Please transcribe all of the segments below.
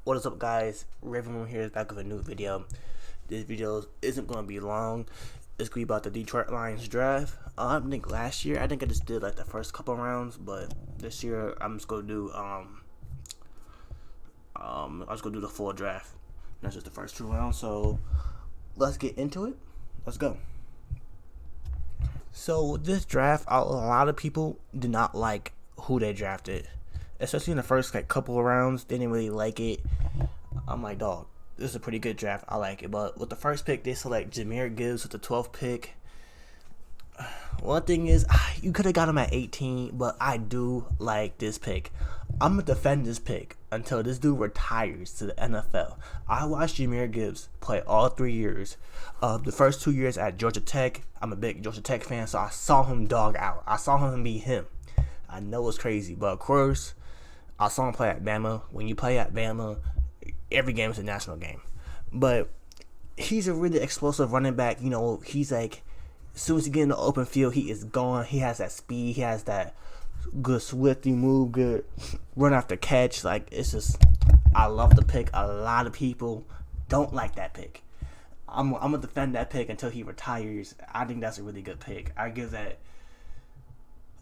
What is up, guys? Raven here is back with a new video. This video isn't going to be long. It's going to be about the Detroit Lions draft. I think last year, I think I just did like the first couple rounds, but this year I'm just going to do I was going to do the full draft. Not just the first 2 rounds. So let's get into it. Let's go. So this draft, a lot of people did not like who they drafted, especially in the first couple of rounds. They didn't really like it. I'm like, dog, this is a pretty good draft. I like it. But with the first pick, they select Jahmyr Gibbs with the 12th pick. One thing is, you could have got him at 18, but I do like this pick. I'm going to defend this pick until this dude retires to the NFL. I watched Jahmyr Gibbs play all 3 years. The first 2 years at Georgia Tech, I'm a big Georgia Tech fan, so I saw him dog out. I saw him be him. I know it's crazy, but of course, I saw him play at Bama. When you play at Bama, every game is a national game. But he's a really explosive running back. You know, he's like, as soon as he gets in the open field, he is gone. He has that speed. He has that good swifty move, good run after catch. Like, it's just, I love the pick. A lot of people don't like that pick. I'm going to defend that pick until he retires. I think that's a really good pick. I give that.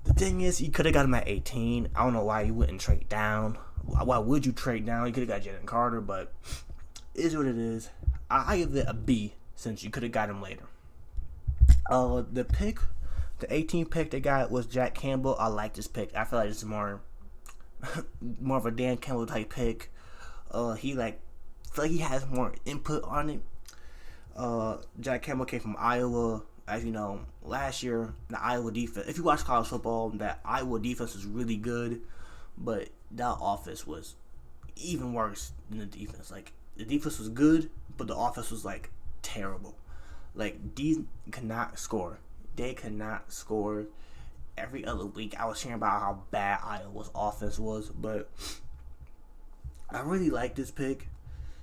The thing is, you could have got him at 18. I don't know why you wouldn't trade down. Why would you trade down? You could have got Jalen Carter, but it is what it is. I give it a B since you could have got him later. The 18th pick they got was Jack Campbell. I like this pick. I feel like it's more of a Dan Campbell type pick. He has more input on it. Jack Campbell came from Iowa. As you know, last year, the Iowa defense, if you watch college football, that Iowa defense was really good, but that offense was even worse than the defense. Like, the defense was good, but the offense was, like, terrible. Like, these could not score. They could not score. Every other week, I was hearing about how bad Iowa's offense was, but I really like this pick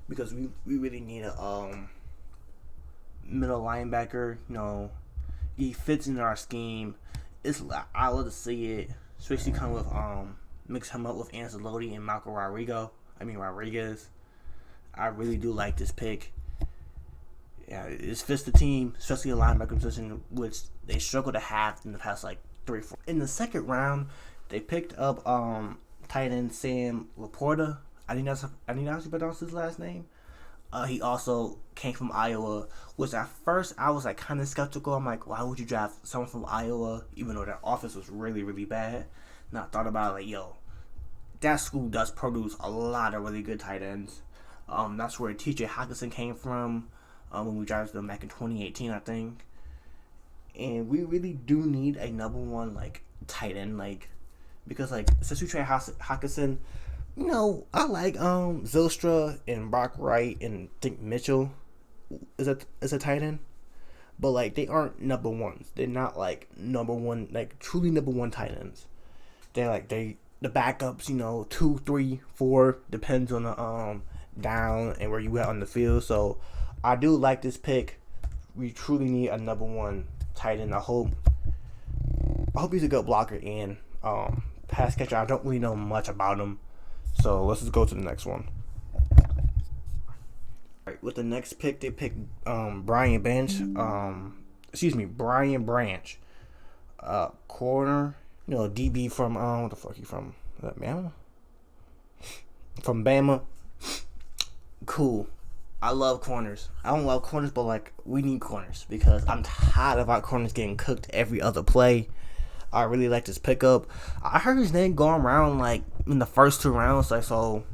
because we really need a middle linebacker. You know, he fits into our scheme. I love to see it, especially come with mix him up with Ancelotti and Malcolm Rodriguez. I really do like this pick. Yeah, it fits the team, especially a linebacker position, which they struggle to have in the past 3-4. In the second round, they picked up tight end Sam Laporta. I didn't know how to pronounce his last name. He also came from Iowa, which at first I was kind of skeptical. I'm like, why would you draft someone from Iowa, even though their offense was really, really bad? And I thought about it, that school does produce a lot of really good tight ends. That's where TJ Hockenson came from when we drafted them back in 2018, I think. And we really do need a number one tight end, because since we trade Hockenson. I like Zylstra and Brock Wright and think Mitchell is a tight end, but they aren't number ones. They're not number one, truly number one tight ends. They're the backups. 2, 3, 4 depends on the down and where you at on the field. So I do like this pick. We truly need a number one tight end. I hope he's a good blocker and pass catcher. I don't really know much about him. So let's just go to the next one. Right, with the next pick, they picked Brian Branch. Corner. DB from what the fuck he from? Is that Bama? From Bama. Cool. I love corners. I don't love corners, but we need corners because I'm tired of our corners getting cooked every other play. I really like this pickup. I heard his name going around in the first 2 rounds, so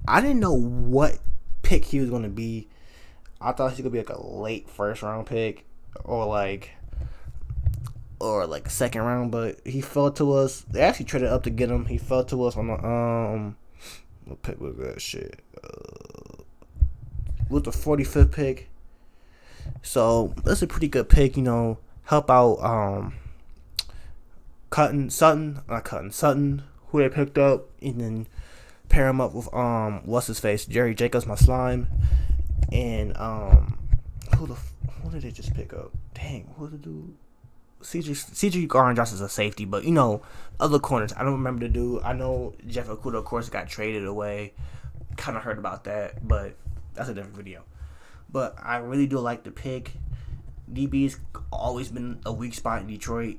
I didn't know what pick he was gonna be. I thought he was gonna be a late first round pick or a second round, but he fell to us. They actually traded up to get him. He fell to us on the what pick was that shit? With the 45th pick. So that's a pretty good pick. Help out Sutton, who they picked up, and then pair him up with what's his face, Jerry Jacobs, my slime, and who did they just pick up? Dang, who did they do? CJ Gardner Johnson is a safety, but other corners I don't remember the dude. I know Jeff Okudah, of course, got traded away, kind of heard about that, but that's a different video. But I really do like the pick. DB's always been a weak spot in Detroit,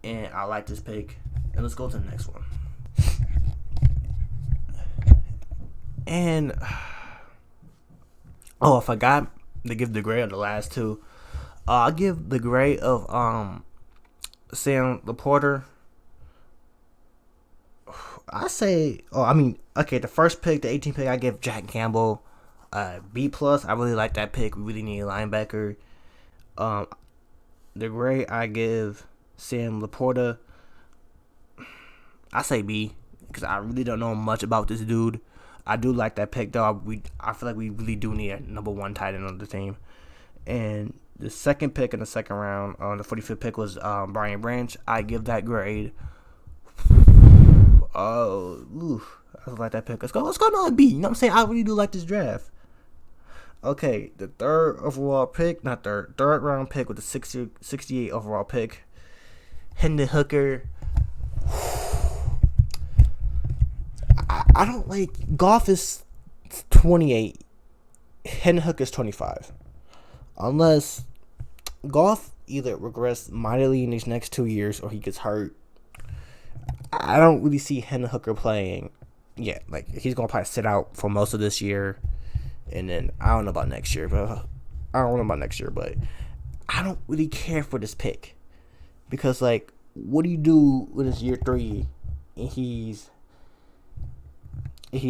and I like this pick. And let's go to the next one. And I forgot to give the grade of the last two. I'll give the grade of Sam Laporta. I say, the first pick, the 18th pick, I give Jack Campbell B plus. I really like that pick. We really need a linebacker. The grade I give Sam Laporta, I say B, because I really don't know much about this dude. I do like that pick though. I feel like we really do need a number one tight end on the team. And the second pick in the second round, the 45th pick was Brian Branch. I give that grade. I like that pick. Let's go to a B. You know what I'm saying? I really do like this draft. Okay, the third round pick with the 68 overall pick. Hendon Hooker. I don't like. Goff is 28. Hendon Hooker is 25. Unless Goff either regress mightily in these next 2 years or he gets hurt, I don't really see Hendon Hooker playing yet. Like, he's going to probably sit out for most of this year. And then, I don't know about next year. But I don't really care for this pick. Because, like, what do you do when it's year 3 and he's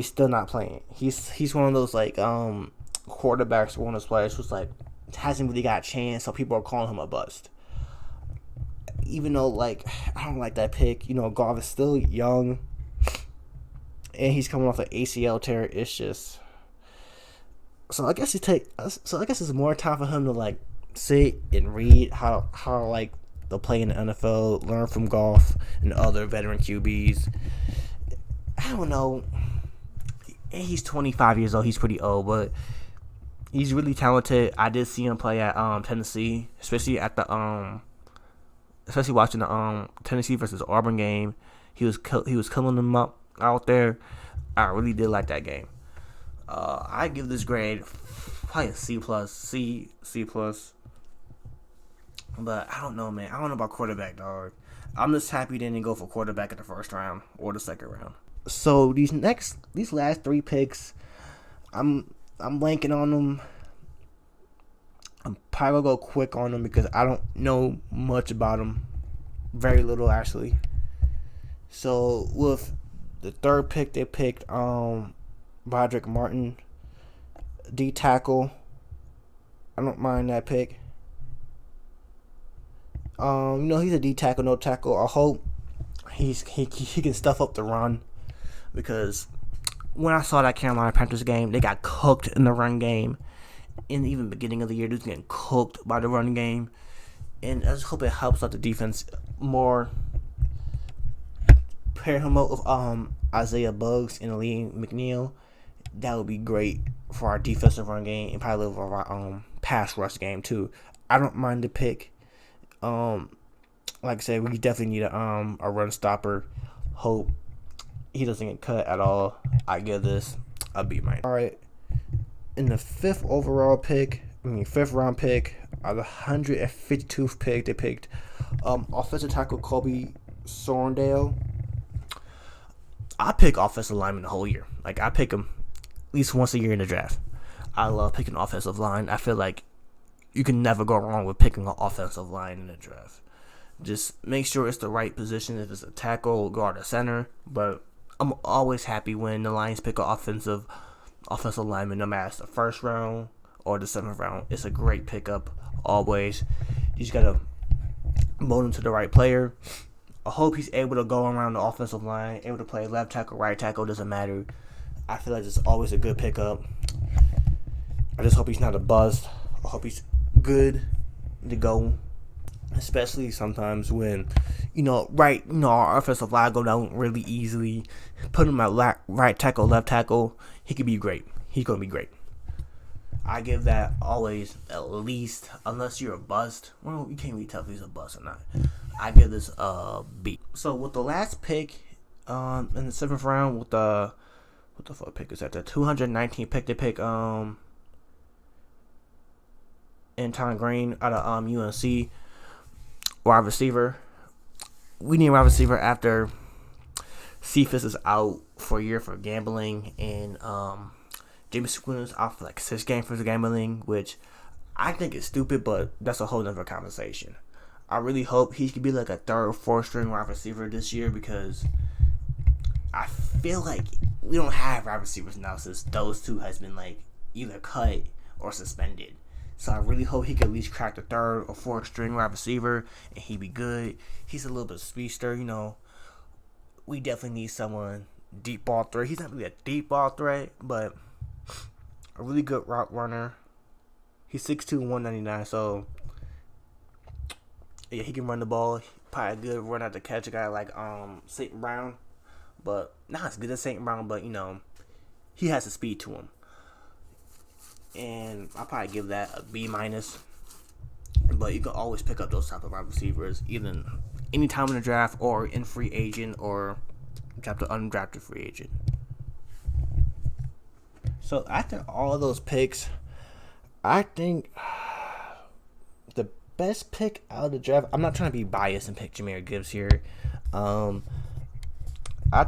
still not playing? He's one of those, like, quarterbacks, one of those players who's, like, hasn't really got a chance, so people are calling him a bust. Even though, like, I don't like that pick. You know, Goff is still young, and he's coming off an ACL tear. It's just, so I guess it's more time for him to, like, sit and read how like they'll play in the NFL, learn from Goff and other veteran QBs. I don't know. He's 25 years old. He's pretty old, but he's really talented. I did see him play at Tennessee, especially watching the Tennessee versus Auburn game. He was killing them up out there. I really did like that game. I give this grade probably a C plus, C plus. But I don't know, man. I don't know about quarterback, dog. I'm just happy they didn't go for quarterback in the first round or the second round. So these last 3 picks, I'm blanking on them. I'm probably gonna go quick on them because I don't know much about them. Very little, actually. So with the third pick, they picked Broderick Martin, D tackle. I don't mind that pick. He's a D tackle, no tackle. I hope he can stuff up the run, because when I saw that Carolina Panthers game, they got cooked in the run game. In even beginning of the year, they was getting cooked by the run game, and I just hope it helps out the defense more. Pair him up with Isaiah Buggs and Lee McNeil. That would be great for our defensive run game and probably for our pass rush game too. I don't mind the pick. Like I said, we definitely need a run stopper. Hope he doesn't get cut at all. I give this a B minus. All right. In the fifth round pick, the 152th pick, they picked offensive tackle Kobe Sorendale. I pick offensive linemen the whole year. Like, I pick them at least once a year in the draft. I love picking offensive line. I feel like you can never go wrong with picking an offensive line in the draft. Just make sure it's the right position, if it's a tackle, guard, or center. But I'm always happy when the Lions pick an offensive lineman, no matter it's the first round or the 7th round. It's a great pickup always. You just gotta mold him to the right player. I hope he's able to go around the offensive line, able to play left tackle, right tackle, doesn't matter. I feel like it's always a good pickup. I just hope he's not a bust. I hope he's good to go, especially sometimes when our offensive line go down really easily. Put him at right tackle, left tackle, he could be great. He's gonna be great. I give that always at least, unless you're a bust. Well, you can't really tell if he's a bust or not. I give this a B. So with the last pick in the 7th round with the what the fuck pick is that? The 219 pick. They pick Anton Green out of UNC, wide receiver. We need a wide receiver after Cephas is out for a year for gambling, and James Winston's out for like 6 games for gambling, which I think is stupid, but that's a whole nother conversation. I really hope he could be like a 3rd or 4th string wide receiver this year, because I feel like we don't have wide receivers now since those two has been like either cut or suspended. So I really hope he can at least crack the 3rd or 4th string wide receiver and he be good. He's a little bit of a speedster, you know. We definitely need someone deep ball threat. He's not really a deep ball threat, but a really good route runner. He's 6'2", 199, so yeah, he can run the ball. Probably a good run out to catch a guy like St. Brown, but not as good as St. Brown, but you know, he has the speed to him. And I'll probably give that a B-. But you can always pick up those type of wide receivers, either any time in the draft or in free agent or draft an undrafted free agent. So after all of those picks, I think the best pick out of the draft, I'm not trying to be biased and pick Jahmyr Gibbs here. I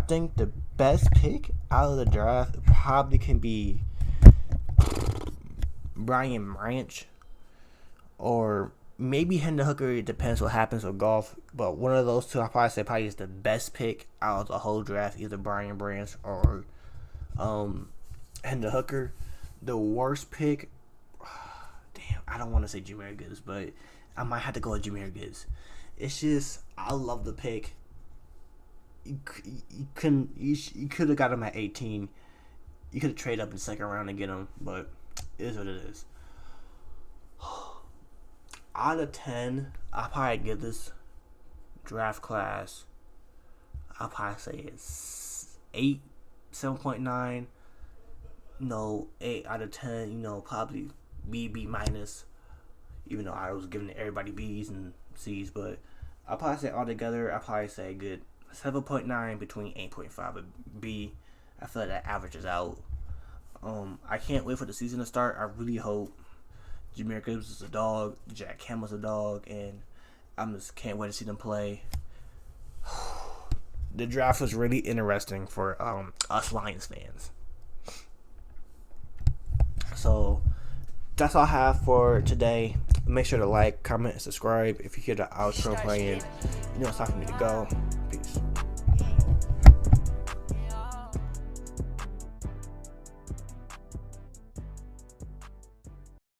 think the best pick out of the draft probably can be Brian Branch or maybe Hendon Hooker. It depends what happens with Goff, but one of those two I probably say probably is the best pick out of the whole draft, either Brian Branch or Hendon Hooker. The worst pick, damn, I don't want to say Jahmyr Gibbs, but I might have to go with Jahmyr Gibbs. It's just, I love the pick. You could have got him at 18. You could have traded up in the 2nd round and get him, but it is what it is. Out of 10, I'll probably give this draft class, I'll probably say it's 8, 7.9. No, 8 out of 10, you know, probably B minus. Even though I was giving everybody B's and C's, but I'll probably say altogether, I'll probably say a good 7.9 between 8.5 and B. I feel like that averages out. I can't wait for the season to start. I really hope Jahmyr Gibbs is a dog, Jack Campbell's a dog, and I just can't wait to see them play. The draft was really interesting for us Lions fans. So that's all I have for today. Make sure to like, comment, and subscribe. If you hear the outro playing, you know it's time for me to go.